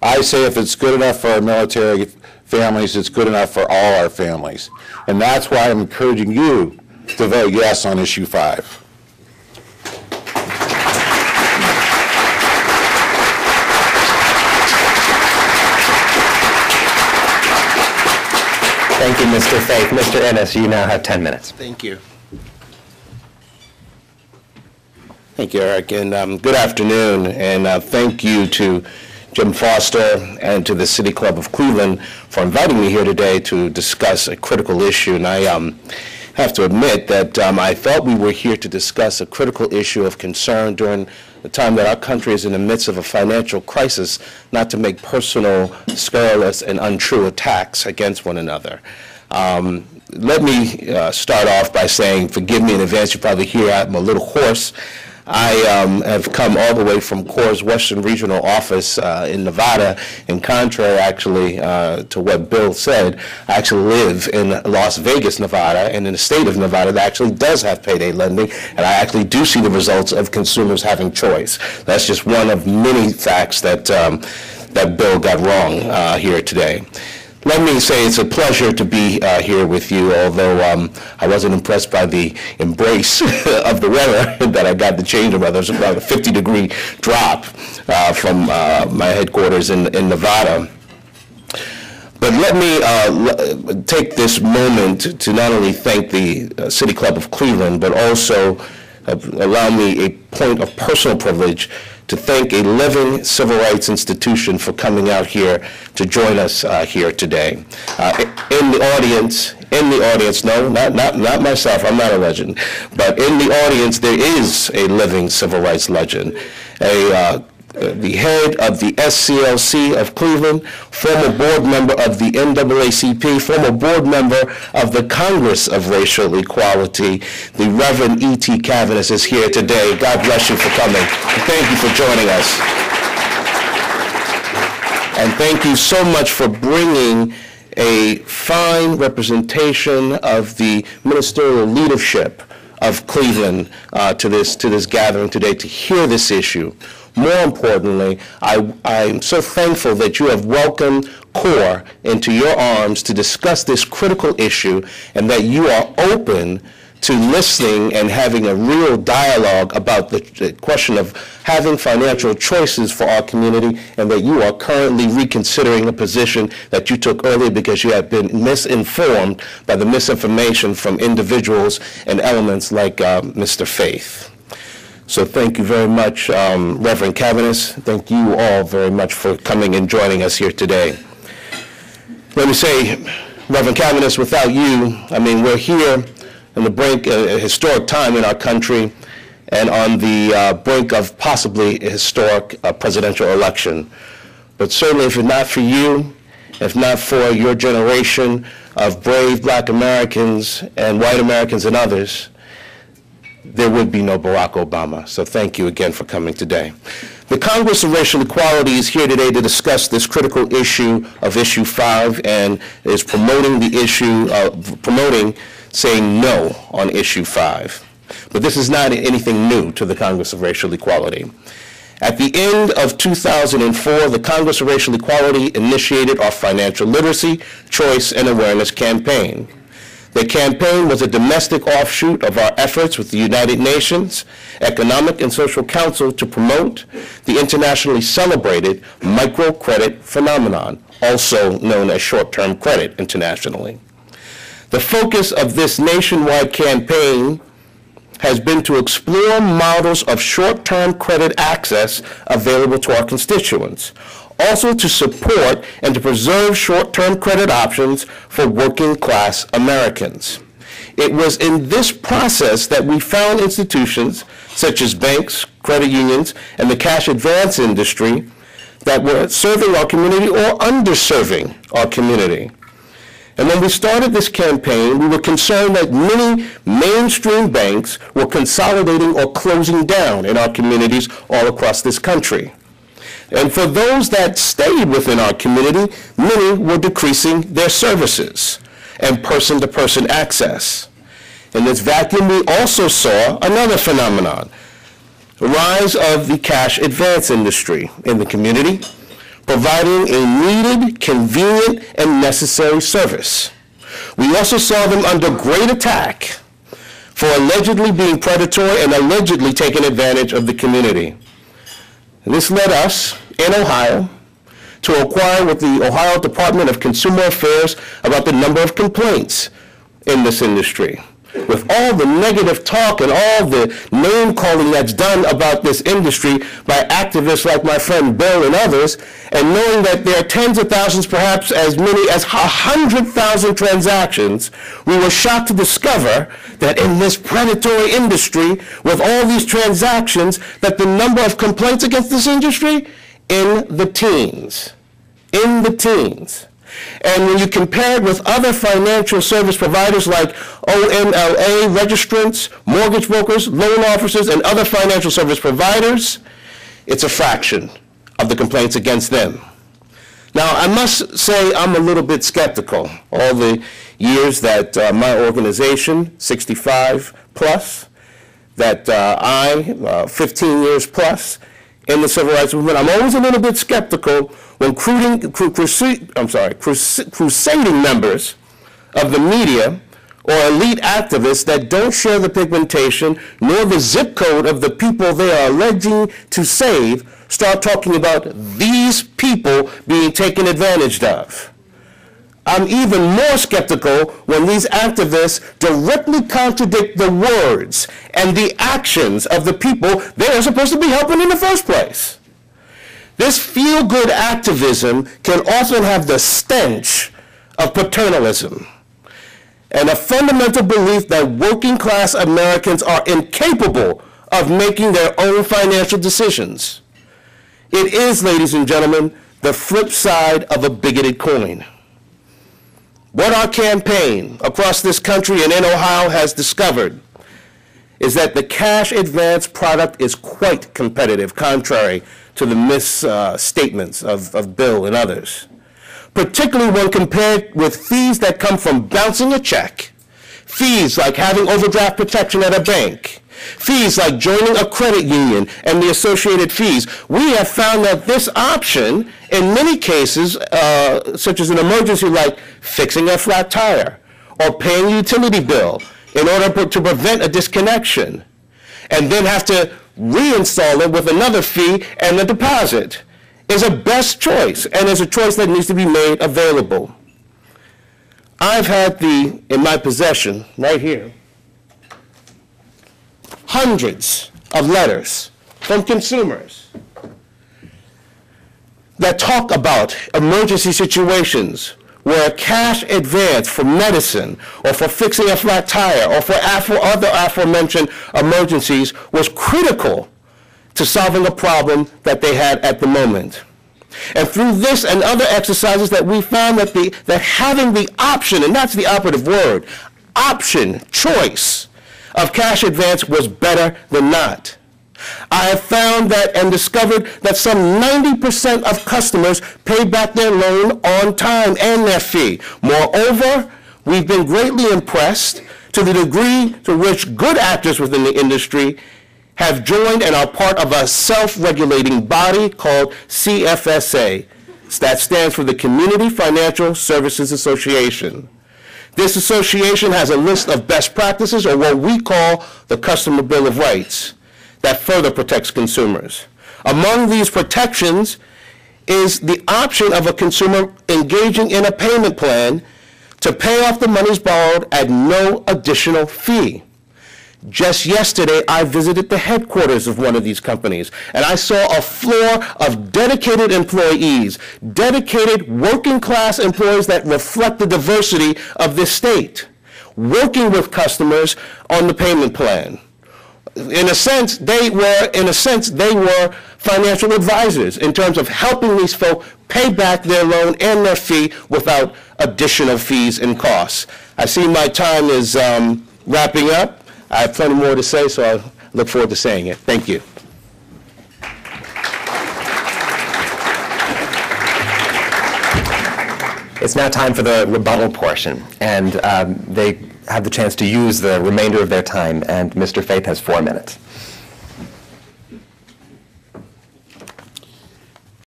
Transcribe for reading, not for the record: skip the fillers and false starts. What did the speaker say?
I say if it's good enough for our military families, it's good enough for all our families. And that's why I'm encouraging you to vote yes on issue 5. Thank you, Mr. Faith. Mr. Innis, you now have 10 minutes. Thank you. Thank you, Eric, and good afternoon, and thank you to Jim Foster and to the City Club of Cleveland for inviting me here today to discuss a critical issue. And I have to admit that I thought we were here to discuss a critical issue of concern during the time that our country is in the midst of a financial crisis, not to make personal, scurrilous, and untrue attacks against one another. Let me start off by saying, forgive me in advance, you probably hear I'm a little hoarse. I have come all the way from CORE's Western Regional Office in Nevada. In contrary, actually, to what Bill said, I actually live in Las Vegas, Nevada, and in the state of Nevada that actually does have payday lending, and I actually do see the results of consumers having choice. That's just one of many facts that, that Bill got wrong here today. Let me say it's a pleasure to be here with you, although I wasn't impressed by the embrace of the weather that I got the change of weather. It was about a 50-degree drop from my headquarters in Nevada. But let me take this moment to not only thank the City Club of Cleveland, but also allow me a point of personal privilege to thank a living civil rights institution for coming out here to join us here today. In the audience, no, not myself, I'm not a legend, but in the audience there is a living civil rights legend, the head of the SCLC of Cleveland, former board member of the NAACP, former board member of the Congress of Racial Equality, the Reverend E.T. Cavanis is here today. God bless you for coming. Thank you for joining us. And thank you so much for bringing a fine representation of the ministerial leadership of Cleveland to this gathering today to hear this issue. More importantly, I'm so thankful that you have welcomed CORE into your arms to discuss this critical issue, and that you are open to listening and having a real dialogue about the question of having financial choices for our community, and that you are currently reconsidering a position that you took earlier because you have been misinformed by the misinformation from individuals and elements like Mr. Faith. So thank you very much, Reverend Cavanis. Thank you all very much for coming and joining us here today. Let me say, Reverend Cavanis, without you, I mean, we're here on the brink of a historic time in our country and on the brink of possibly a historic presidential election. But certainly if it's not for you, if not for your generation of brave Black Americans and white Americans and others, there would be no Barack Obama. So thank you again for coming today. The Congress of Racial Equality is here today to discuss this critical issue of issue 5, and is promoting the issue of saying no on issue 5. But this is not anything new to the Congress of Racial Equality. At the end of 2004, the Congress of Racial Equality initiated our Financial Literacy, Choice, and Awareness campaign. The campaign was a domestic offshoot of our efforts with the United Nations Economic and Social Council to promote the internationally celebrated microcredit phenomenon, also known as short-term credit internationally. The focus of this nationwide campaign has been to explore models of short-term credit access available to our constituents, also to support and to preserve short-term credit options for working-class Americans. It was in this process that we found institutions such as banks, credit unions, and the cash advance industry that were serving our community or underserving our community. And when we started this campaign, we were concerned that many mainstream banks were consolidating or closing down in our communities all across this country. And for those that stayed within our community, many were decreasing their services and person-to-person access. In this vacuum, we also saw another phenomenon, the rise of the cash advance industry in the community, providing a needed, convenient, and necessary service. We also saw them under great attack for allegedly being predatory and allegedly taking advantage of the community. And this led us, in Ohio, to inquire with the Ohio Department of Consumer Affairs about the number of complaints in this industry. With all the negative talk and all the name-calling that's done about this industry by activists like my friend Bill and others, and knowing that there are tens of thousands, perhaps as many as 100,000 transactions, we were shocked to discover that in this predatory industry, with all these transactions, that the number of complaints against this industry, in the teens. In the teens. And when you compare it with other financial service providers like OMLA registrants, mortgage brokers, loan officers, and other financial service providers, it's a fraction of the complaints against them. Now, I must say I'm a little bit skeptical. All the years that my organization, 65 plus, that 15 years plus, in the civil rights movement, I'm always a little bit skeptical when crusading members of the media or elite activists that don't share the pigmentation nor the zip code of the people they are alleging to save start talking about these people being taken advantage of. I'm even more skeptical when these activists directly contradict the words and the actions of the people they're supposed to be helping in the first place. This feel-good activism can often have the stench of paternalism and a fundamental belief that working-class Americans are incapable of making their own financial decisions. It is, ladies and gentlemen, the flip side of a bigoted coin. What our campaign across this country and in Ohio has discovered is that the cash advance product is quite competitive, contrary to the misstatements of Bill and others, particularly when compared with fees that come from bouncing a check, fees like having overdraft protection at a bank, fees like joining a credit union and the associated fees. We have found that this option, in many cases, such as an emergency like fixing a flat tire or paying a utility bill in order to prevent a disconnection, and then have to reinstall it with another fee and a deposit, is a best choice and is a choice that needs to be made available. I've had in my possession, right here, hundreds of letters from consumers that talk about emergency situations where a cash advance for medicine or for fixing a flat tire or for other aforementioned emergencies was critical to solving a problem that they had at the moment. And through this and other exercises that we found that having the option, and that's the operative word, option, choice of cash advance was better than not. I have found that and discovered that some 90% of customers pay back their loan on time and their fee. Moreover, we've been greatly impressed to the degree to which good actors within the industry have joined and are part of a self-regulating body called CFSA. That stands for the Community Financial Services Association. This association has a list of best practices, or what we call the Customer Bill of Rights, that further protects consumers. Among these protections is the option of a consumer engaging in a payment plan to pay off the monies borrowed at no additional fee. Just yesterday, I visited the headquarters of one of these companies, and I saw a floor of dedicated employees, dedicated working-class employees that reflect the diversity of this state, working with customers on the payment plan. In a sense, they were financial advisors in terms of helping these folk pay back their loan and their fee without additional fees and costs. I see my time is wrapping up. I have plenty more to say, so I look forward to saying it. Thank you. It's now time for the rebuttal portion, and they have the chance to use the remainder of their time, and Mr. Faith has 4 minutes.